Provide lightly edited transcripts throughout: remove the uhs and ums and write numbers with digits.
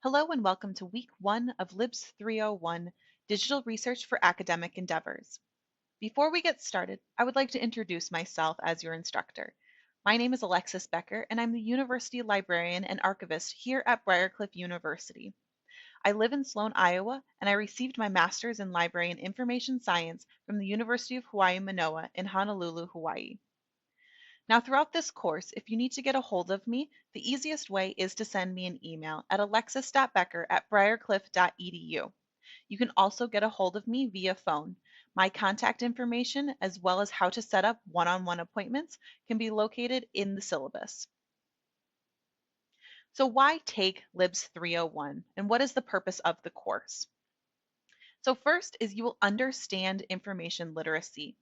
Hello and welcome to week one of LIBS 301, Digital Research for Academic Endeavors. Before we get started, I would like to introduce myself as your instructor. My name is Alexis Becker, and I'm the University Librarian and Archivist here at Briarcliff University. I live in Sloan, Iowa, and I received my Master's in Library and Information Science from the University of Hawaii Manoa in Honolulu, Hawaii. Now, throughout this course, if you need to get a hold of me, the easiest way is to send me an email at alexis.becker@briarcliff.edu. You can also get a hold of me via phone. My contact information, as well as how to set up one-on-one appointments, can be located in the syllabus. So why take LIBS 301, and what is the purpose of the course? So first is you will understand information literacy.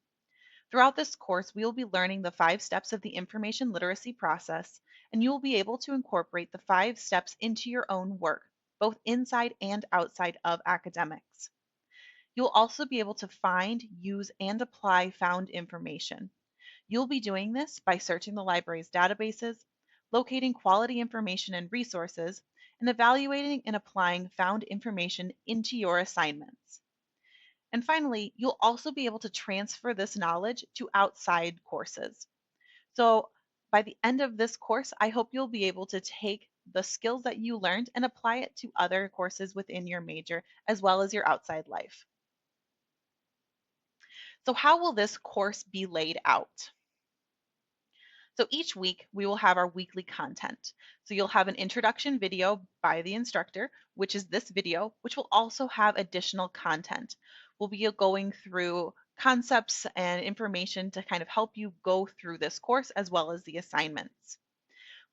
Throughout this course, we will be learning the 5 steps of the information literacy process, and you will be able to incorporate the 5 steps into your own work, both inside and outside of academics. You'll also be able to find, use, and apply found information. You'll be doing this by searching the library's databases, locating quality information and resources, and evaluating and applying found information into your assignments. And finally, you'll also be able to transfer this knowledge to outside courses. So by the end of this course, I hope you'll be able to take the skills that you learned and apply it to other courses within your major, as well as your outside life. So how will this course be laid out? So each week we will have our weekly content. So you'll have an introduction video by the instructor, which is this video, which will also have additional content. We'll be going through concepts and information to kind of help you go through this course as well as the assignments.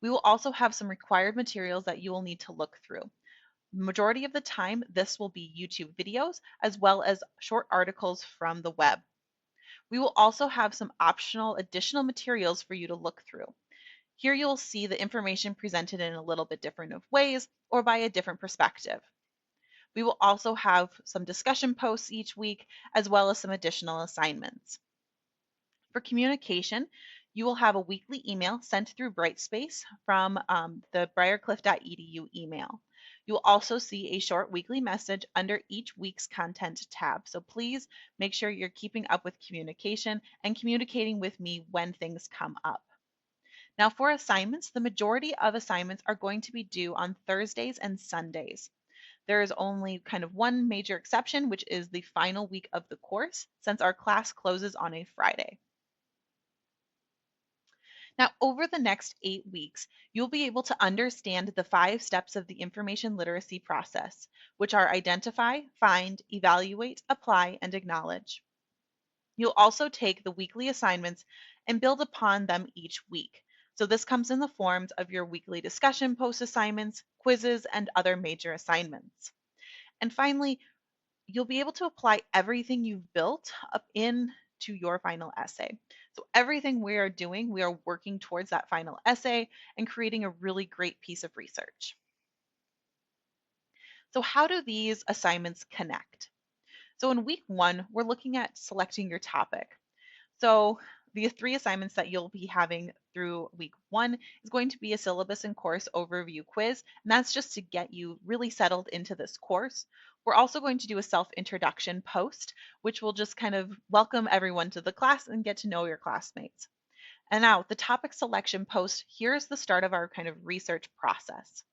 We will also have some required materials that you will need to look through. Majority of the time, this will be YouTube videos as well as short articles from the web. We will also have some optional additional materials for you to look through. Here you'll see the information presented in a little bit different of ways or by a different perspective. We will also have some discussion posts each week as well as some additional assignments. For communication, you will have a weekly email sent through Brightspace from the briarcliff.edu email. You'll also see a short weekly message under each week's content tab. So please make sure you're keeping up with communication and communicating with me when things come up. Now for assignments, the majority of assignments are going to be due on Thursdays and Sundays. There is only kind of one major exception, which is the final week of the course, since our class closes on a Friday. Now, over the next 8 weeks, you'll be able to understand the 5 steps of the information literacy process, which are identify, find, evaluate, apply, and acknowledge. You'll also take the weekly assignments and build upon them each week. So this comes in the forms of your weekly discussion post assignments, quizzes, and other major assignments. And finally, you'll be able to apply everything you've built up into your final essay. So everything we are doing, we are working towards that final essay and creating a really great piece of research. So how do these assignments connect? So in week one, we're looking at selecting your topic. So the 3 assignments that you'll be having through week one is going to be a syllabus and course overview quiz, and that's just to get you really settled into this course. We're also going to do a self-introduction post, which will just kind of welcome everyone to the class and get to know your classmates. And now the topic selection post, here's the start of our kind of research process.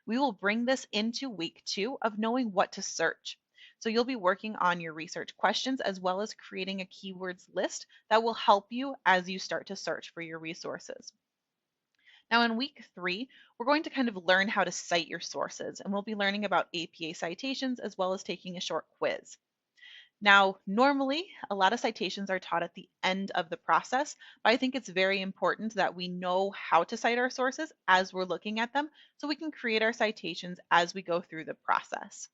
We will bring this into week 2 of knowing what to search. So you'll be working on your research questions as well as creating a keywords list that will help you as you start to search for your resources. Now in week 3, we're going to kind of learn how to cite your sources, and we'll be learning about APA citations as well as taking a short quiz. Now, normally, a lot of citations are taught at the end of the process, but I think it's very important that we know how to cite our sources as we're looking at them so we can create our citations as we go through the process.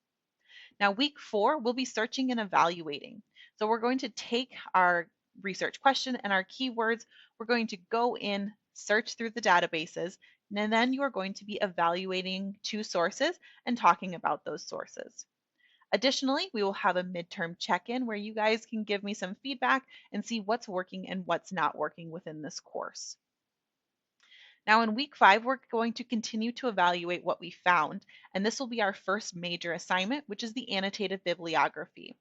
Now, week 4, we'll be searching and evaluating. So we're going to take our research question and our keywords, we're going to go in, search through the databases, and then you are going to be evaluating 2 sources and talking about those sources. Additionally, we will have a midterm check-in where you guys can give me some feedback and see what's working and what's not working within this course. Now in week 5, we're going to continue to evaluate what we found, and this will be our first major assignment, which is the annotated bibliography.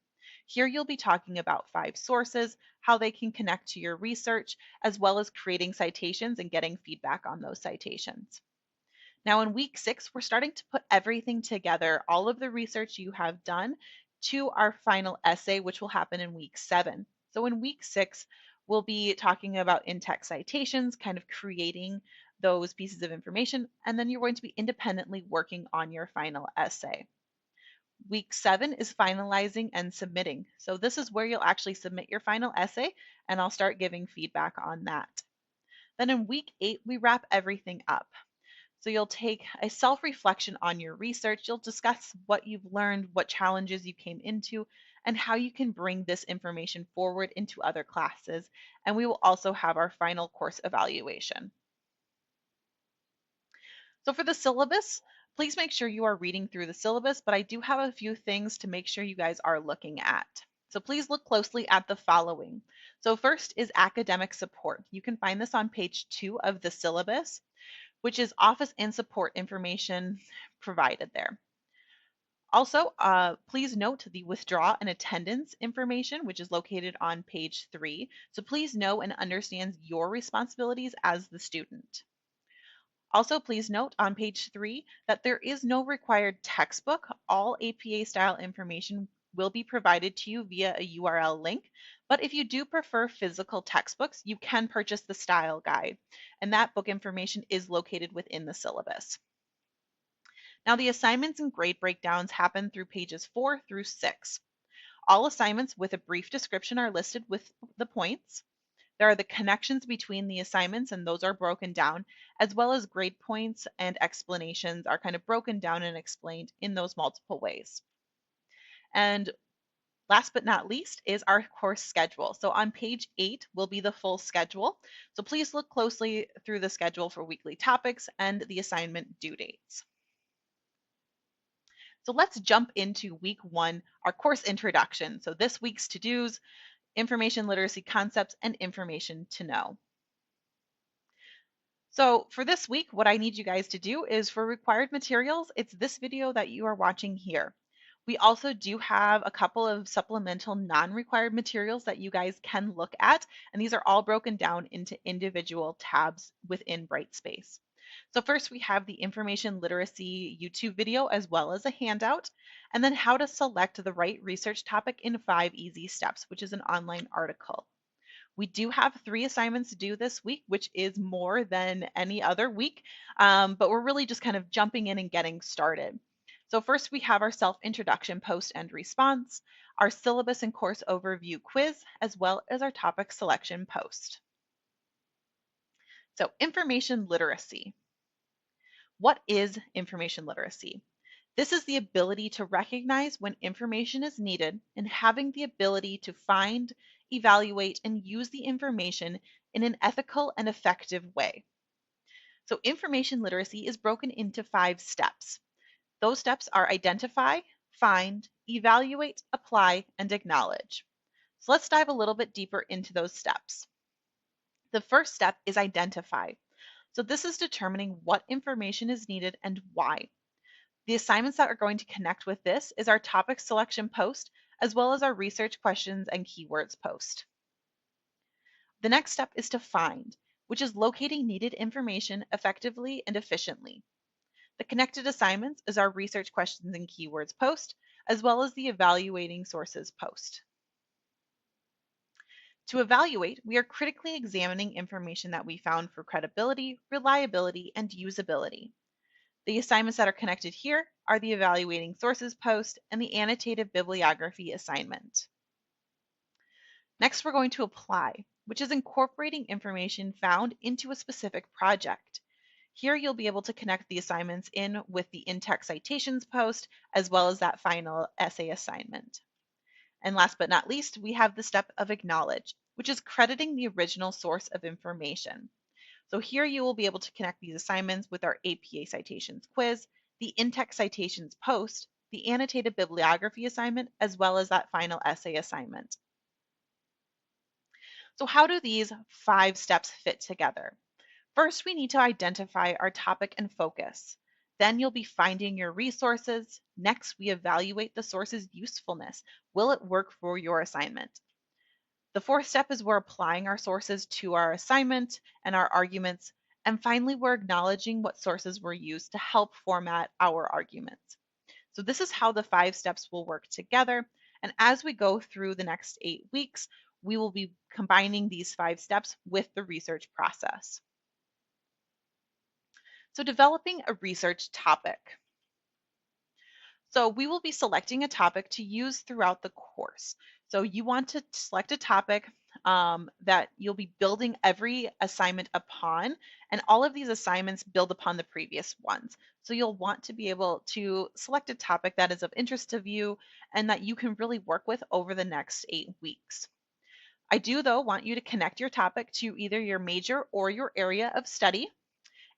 Here you'll be talking about 5 sources, how they can connect to your research, as well as creating citations and getting feedback on those citations. Now in week 6, we're starting to put everything together, all of the research you have done, to our final essay, which will happen in week 7. So in week 6, we'll be talking about in-text citations, kind of creating those pieces of information, and then you're going to be independently working on your final essay. Week 7 is finalizing and submitting. So this is where you'll actually submit your final essay, and I'll start giving feedback on that. Then in week 8, we wrap everything up. So you'll take a self-reflection on your research. You'll discuss what you've learned, what challenges you came into, and how you can bring this information forward into other classes. And we will also have our final course evaluation. So for the syllabus, please make sure you are reading through the syllabus, but I do have a few things to make sure you guys are looking at. So please look closely at the following. So first is academic support. You can find this on page 2 of the syllabus, which is office and support information provided there. Also, please note the withdraw and attendance information, which is located on page 3. So please know and understand your responsibilities as the student. Also, please note on page 3 that there is no required textbook. All APA style information will be provided to you via a URL link. But if you do prefer physical textbooks, you can purchase the style guide, and that book information is located within the syllabus. Now, the assignments and grade breakdowns happen through pages 4 through 6. All assignments with a brief description are listed with the points. There are the connections between the assignments, and those are broken down, as well as grade points and explanations are kind of broken down and explained in those multiple ways. And last but not least is our course schedule. So on page 8 will be the full schedule. So please look closely through the schedule for weekly topics and the assignment due dates. So let's jump into week 1, our course introduction. So this week's to-dos, information literacy concepts, and information to know. So for this week, what I need you guys to do is for required materials, it's this video that you are watching here. We also do have a couple of supplemental non-required materials that you guys can look at, and these are all broken down into individual tabs within Brightspace. So first we have the information literacy YouTube video as well as a handout, and then how to select the right research topic in 5 easy steps, which is an online article. We do have 3 assignments due this week, which is more than any other week, but we're really just kind of jumping in and getting started. So first we have our self-introduction post and response, our syllabus and course overview quiz, as well as our topic selection post. So information literacy. What is information literacy? This is the ability to recognize when information is needed and having the ability to find, evaluate, and use the information in an ethical and effective way. So information literacy is broken into 5 steps. Those steps are identify, find, evaluate, apply, and acknowledge. So let's dive a little bit deeper into those steps. The first step is identify. So this is determining what information is needed and why. The assignments that are going to connect with this is our topic selection post, as well as our research questions and keywords post. The next step is to find, which is locating needed information effectively and efficiently. The connected assignments is our research questions and keywords post, as well as the evaluating sources post. To evaluate, we are critically examining information that we found for credibility, reliability, and usability. The assignments that are connected here are the evaluating sources post and the annotated bibliography assignment. Next, we're going to apply, which is incorporating information found into a specific project. Here you'll be able to connect the assignments in with the in-text citations post, as well as that final essay assignment. And last but not least, we have the step of acknowledge, which is crediting the original source of information. So here you will be able to connect these assignments with our APA citations quiz, the in-text citations post, the annotated bibliography assignment, as well as that final essay assignment. So how do these 5 steps fit together? First, we need to identify our topic and focus. Then you'll be finding your resources. Next, we evaluate the source's usefulness. Will it work for your assignment? The fourth step is we're applying our sources to our assignment and our arguments. And finally, we're acknowledging what sources were used to help format our arguments. So this is how the 5 steps will work together. And as we go through the next 8 weeks, we will be combining these 5 steps with the research process. So developing a research topic. So we will be selecting a topic to use throughout the course. So you want to select a topic that you'll be building every assignment upon, and all of these assignments build upon the previous ones. So you'll want to be able to select a topic that is of interest to you and that you can really work with over the next 8 weeks. I do, though, want you to connect your topic to either your major or your area of study.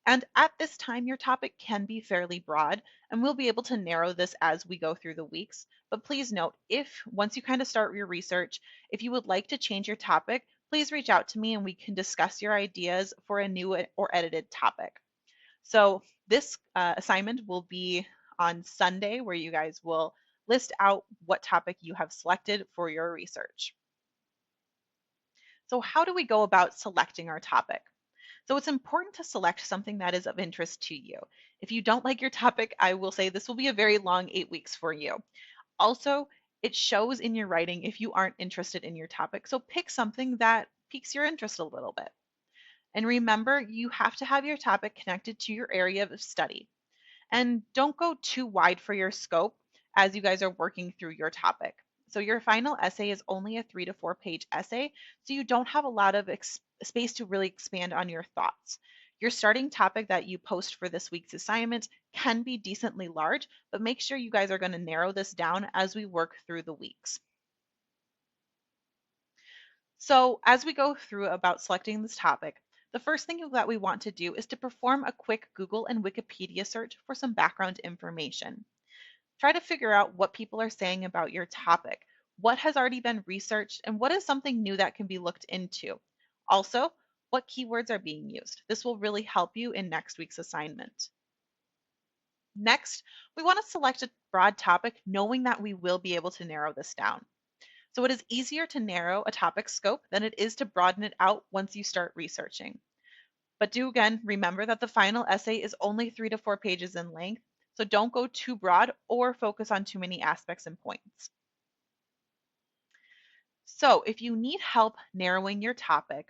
And at this time, your topic can be fairly broad, and we'll be able to narrow this as we go through the weeks. But please note, if once you kind of start your research, if you would like to change your topic, please reach out to me and we can discuss your ideas for a new or edited topic. So this assignment will be on Sunday, where you guys will list out what topic you have selected for your research. So how do we go about selecting our topic? So it's important to select something that is of interest to you. If you don't like your topic, I will say this will be a very long 8 weeks for you. Also, it shows in your writing if you aren't interested in your topic. So pick something that piques your interest a little bit. And remember, you have to have your topic connected to your area of study. And don't go too wide for your scope as you guys are working through your topic. So your final essay is only a 3 to 4 page essay, so you don't have a lot of space to really expand on your thoughts. Your starting topic that you post for this week's assignment can be decently large, but make sure you guys are going to narrow this down as we work through the weeks. So as we go through about selecting this topic, the first thing that we want to do is to perform a quick Google and Wikipedia search for some background information. Try to figure out what people are saying about your topic, what has already been researched, and what is something new that can be looked into. Also, what keywords are being used. This will really help you in next week's assignment. Next, we want to select a broad topic knowing that we will be able to narrow this down. So it is easier to narrow a topic scope than it is to broaden it out once you start researching. But do again remember that the final essay is only 3 to 4 pages in length, so don't go too broad or focus on too many aspects and points. So if you need help narrowing your topic,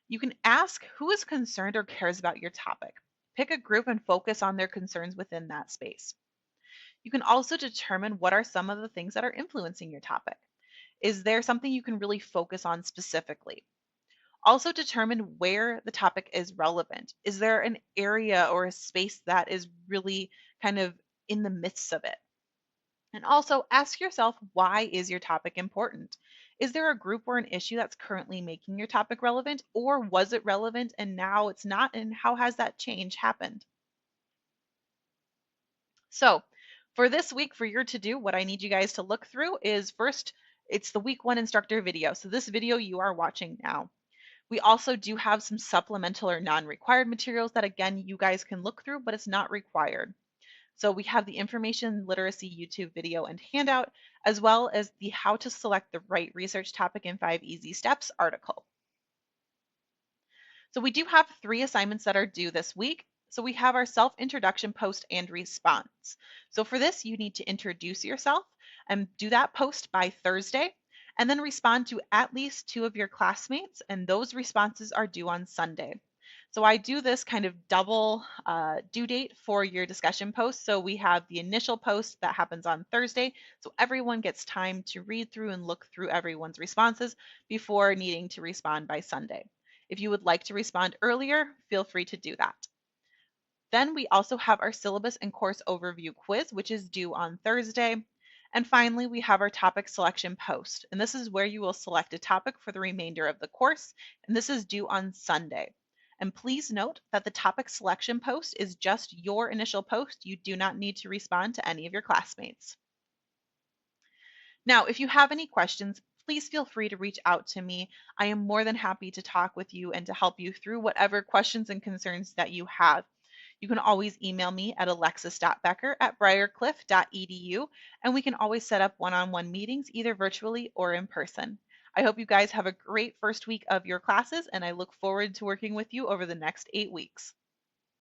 you can ask who is concerned or cares about your topic. Pick a group and focus on their concerns within that space. You can also determine what are some of the things that are influencing your topic. Is there something you can really focus on specifically? Also determine where the topic is relevant. Is there an area or a space that is really kind of in the midst of it? And also ask yourself, why is your topic important? Is there a group or an issue that's currently making your topic relevant, or was it relevant and now it's not, and how has that change happened? So for this week, for your to-do, what I need you guys to look through is first, it's the week 1 instructor video. So this video you are watching now. We also do have some supplemental or non-required materials that, again, you guys can look through, but it's not required. So we have the information literacy YouTube video and handout, as well as the how to select the right research topic in 5 easy steps article. So we do have 3 assignments that are due this week. So we have our self-introduction post and response. So for this, you need to introduce yourself and do that post by Thursday, and then respond to at least 2 of your classmates, and those responses are due on Sunday. So I do this kind of double due date for your discussion post. So we have the initial post that happens on Thursday, so everyone gets time to read through and look through everyone's responses before needing to respond by Sunday. If you would like to respond earlier, feel free to do that. Then we also have our syllabus and course overview quiz, which is due on Thursday. And finally, we have our topic selection post, and this is where you will select a topic for the remainder of the course, and this is due on Sunday. And please note that the topic selection post is just your initial post. You do not need to respond to any of your classmates. Now, if you have any questions, please feel free to reach out to me. I am more than happy to talk with you and to help you through whatever questions and concerns that you have. You can always email me at alexis.becker@briarcliff.edu, and we can always set up one-on-one meetings either virtually or in person. I hope you guys have a great first week of your classes, and I look forward to working with you over the next 8 weeks.